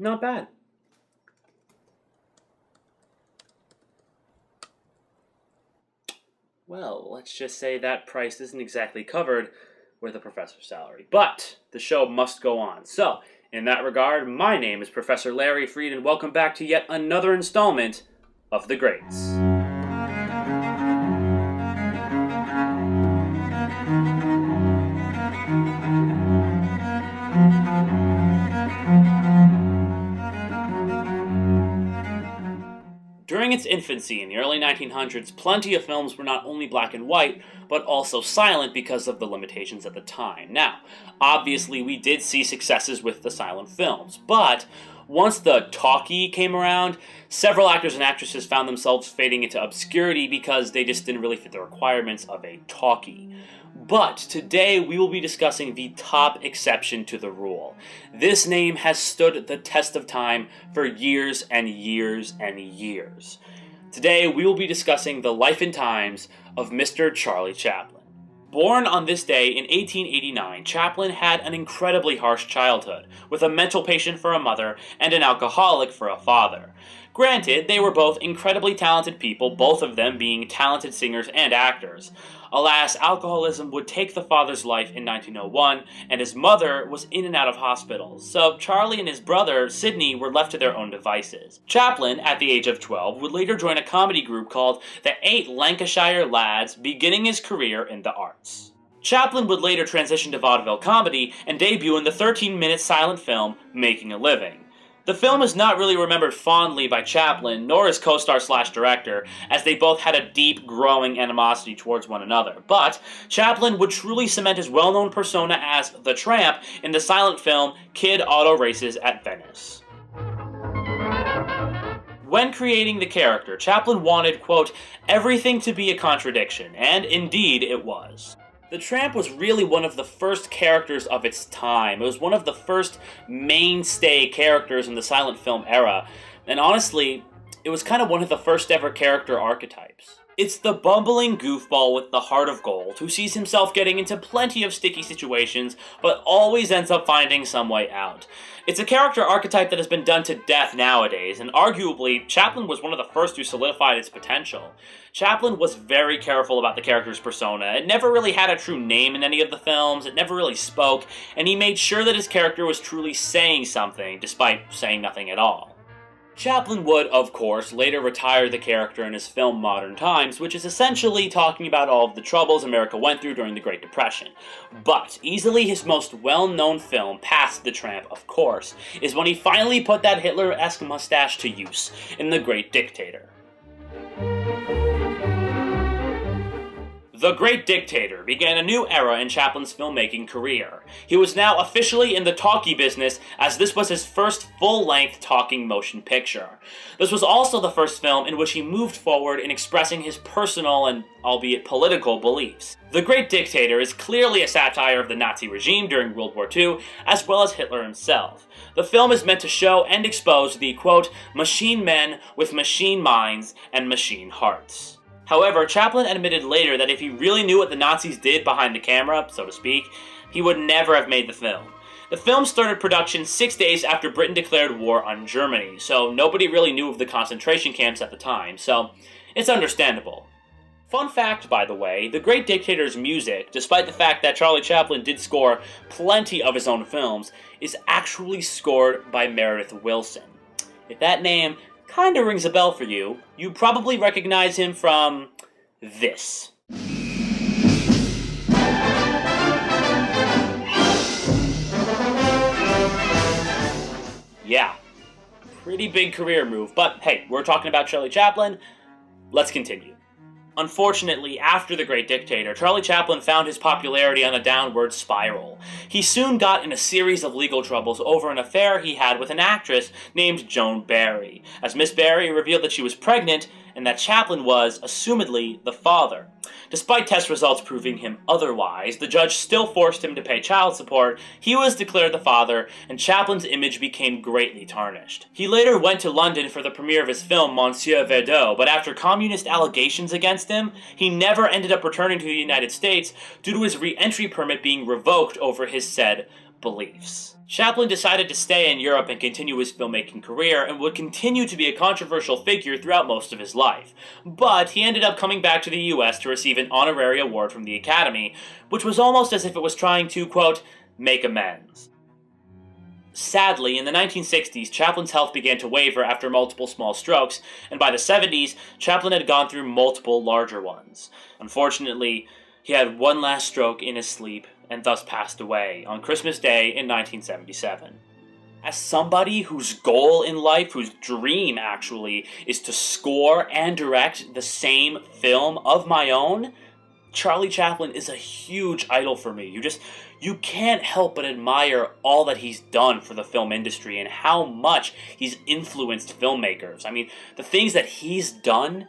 Not bad. Well, let's just say that price isn't exactly covered with a professor's salary. But the show must go on. So, in that regard, my name is Professor Larry Freed, and welcome back to yet another installment of The Greats. During its infancy in the early 1900s, plenty of films were not only black and white, but also silent because of the limitations at the time. Now, obviously we did see successes with the silent films, but once the talkie came around, several actors and actresses found themselves fading into obscurity because they just didn't really fit the requirements of a talkie. But today we will be discussing the top exception to the rule. This name has stood the test of time for years and years and years. Today we will be discussing the life and times of Mr. Charlie Chaplin. Born on this day in 1889, Chaplin had an incredibly harsh childhood, with a mental patient for a mother and an alcoholic for a father. Granted, they were both incredibly talented people, both of them being talented singers and actors. Alas, alcoholism would take the father's life in 1901, and his mother was in and out of hospitals, so Charlie and his brother, Sidney, were left to their own devices. Chaplin, at the age of 12, would later join a comedy group called the Eight Lancashire Lads, beginning his career in the arts. Chaplin would later transition to vaudeville comedy and debut in the 13-minute silent film Making a Living. The film is not really remembered fondly by Chaplin, nor his co-star/director, as they both had a deep, growing animosity towards one another. But Chaplin would truly cement his well-known persona as the Tramp in the silent film Kid Auto Races at Venice. When creating the character, Chaplin wanted, quote, everything to be a contradiction, and indeed it was. The Tramp was really one of the first characters of its time. It was one of the first mainstay characters in the silent film era, and honestly, it was kind of one of the first ever character archetypes. It's the bumbling goofball with the heart of gold, who sees himself getting into plenty of sticky situations, but always ends up finding some way out. It's a character archetype that has been done to death nowadays, and arguably, Chaplin was one of the first who solidified its potential. Chaplin was very careful about the character's persona. It never really had a true name in any of the films, it never really spoke, and he made sure that his character was truly saying something, despite saying nothing at all. Chaplin would, of course, later retire the character in his film Modern Times, which is essentially talking about all of the troubles America went through during the Great Depression. But easily his most well-known film, past The Tramp, of course, is when he finally put that Hitler-esque mustache to use in The Great Dictator. The Great Dictator began a new era in Chaplin's filmmaking career. He was now officially in the talkie business, as this was his first full-length talking motion picture. This was also the first film in which he moved forward in expressing his personal and, albeit political, beliefs. The Great Dictator is clearly a satire of the Nazi regime during World War II, as well as Hitler himself. The film is meant to show and expose the, quote, machine men with machine minds and machine hearts. However, Chaplin admitted later that if he really knew what the Nazis did behind the camera, so to speak, he would never have made the film. The film started production 6 days after Britain declared war on Germany, so nobody really knew of the concentration camps at the time, so it's understandable. Fun fact, by the way, The Great Dictator's music, despite the fact that Charlie Chaplin did score plenty of his own films, is actually scored by Meredith Willson. If that name kinda rings a bell for you, you probably recognize him from this. Yeah, pretty big career move, but hey, we're talking about Charlie Chaplin, let's continue. Unfortunately, after The Great Dictator, Charlie Chaplin found his popularity on a downward spiral. He soon got in a series of legal troubles over an affair he had with an actress named Joan Barry, as Miss Barry revealed that she was pregnant and that Chaplin was, assumedly, the father. Despite test results proving him otherwise, the judge still forced him to pay child support. He was declared the father, and Chaplin's image became greatly tarnished. He later went to London for the premiere of his film Monsieur Verdeau, but after communist allegations against him, he never ended up returning to the United States due to his re-entry permit being revoked over his said beliefs. Chaplin decided to stay in Europe and continue his filmmaking career, and would continue to be a controversial figure throughout most of his life. But he ended up coming back to the US to receive an honorary award from the Academy, which was almost as if it was trying to, quote, make amends. Sadly, in the 1960s, Chaplin's health began to waver after multiple small strokes, and by the 70s, Chaplin had gone through multiple larger ones. Unfortunately, he had one last stroke in his sleep, and thus passed away on Christmas Day in 1977. As somebody whose goal in life, whose dream actually, is to score and direct the same film of my own, Charlie Chaplin is a huge idol for me. You can't help but admire all that he's done for the film industry and how much he's influenced filmmakers. I mean, the things that he's done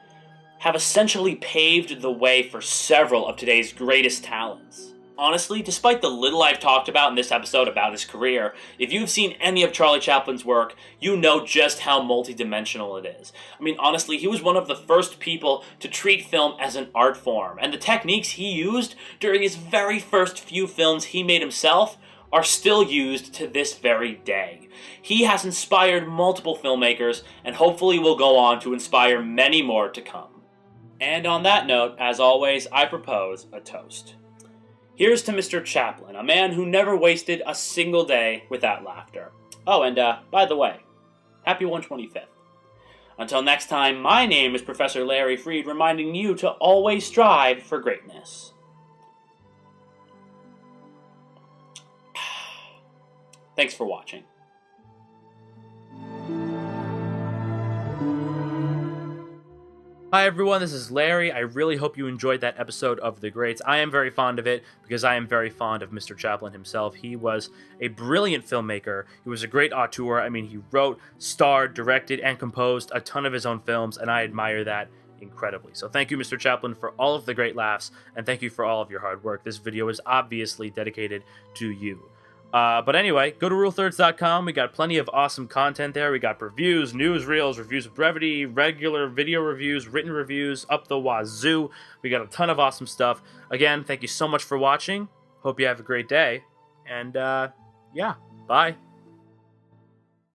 have essentially paved the way for several of today's greatest talents. Honestly, despite the little I've talked about in this episode about his career, if you've seen any of Charlie Chaplin's work, you know just how multidimensional it is. I mean, honestly, he was one of the first people to treat film as an art form, and the techniques he used during his very first few films he made himself are still used to this very day. He has inspired multiple filmmakers, and hopefully will go on to inspire many more to come. And on that note, as always, I propose a toast. Here's to Mr. Chaplin, a man who never wasted a single day without laughter. Oh, and by the way, happy 125th. Until next time, my name is Professor Larry Freed, reminding you to always strive for greatness. Thanks for watching. Hi everyone, this is Larry. I really hope you enjoyed that episode of The Greats. I am very fond of it because I am very fond of Mr. Chaplin himself. He was a brilliant filmmaker. He was a great auteur. I mean, he wrote, starred, directed, and composed a ton of his own films, and I admire that incredibly. So thank you, Mr. Chaplin, for all of the great laughs, and thank you for all of your hard work. This video is obviously dedicated to you. But anyway, go to rulethirds.com. We got plenty of awesome content there. We got reviews, newsreels, reviews of brevity, regular video reviews, written reviews, up the wazoo. We got a ton of awesome stuff. Again, thank you so much for watching. Hope you have a great day. And, yeah, bye.